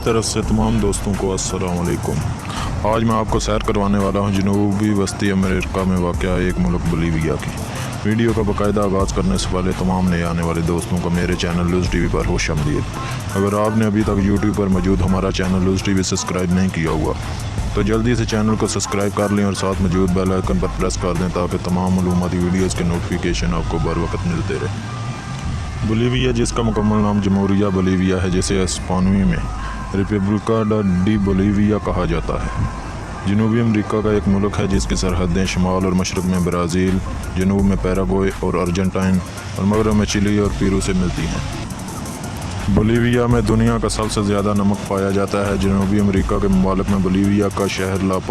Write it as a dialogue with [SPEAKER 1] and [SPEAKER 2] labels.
[SPEAKER 1] तरफ से तमाम दोस्तों को अस्सलाम वालेकुम। आज मैं आपको सैर करवाने वाला हूं जनूबी वस्ती अमेरिका में वाक़या एक मुल्क बोलीविया की। वीडियो का बाकायदा आगाज़ करने से पहले तमाम नए आने वाले दोस्तों को मेरे चैनल लूज़ टीवी पर खुश आमदीद। अगर आपने अभी तक यूट्यूब पर मौजूद हमारा चैनल लूज़ टीवी सब्सक्राइब नहीं किया हुआ तो जल्दी से चैनल को सब्सक्राइब कर लें और साथ मौजूद बेल आइकन पर प्रेस कर दें ताकि तमाम मालूमाती वीडियोज़ के नोटिफिकेशन आपको बर वक्त मिलते रहे। बोलीविया, जिसका मुकम्मल नाम जमहूरिया बोलीविया है, जिसे स्पेनी में रिपब्लिका डी बोलीविया कहा जाता है, जनूबी अमेरिका का एक मुल्क है जिसकी सरहदें शुमाल और मशरक़ में ब्राज़ील, जनूब में पैराग्वे और अर्जेंटीना और मगरब में चिली और पेरू से मिलती हैं। बोलीविया में दुनिया का सबसे ज़्यादा नमक पाया जाता है। जनूबी अमेरिका के ममालिक में बोलीविया का शहर ला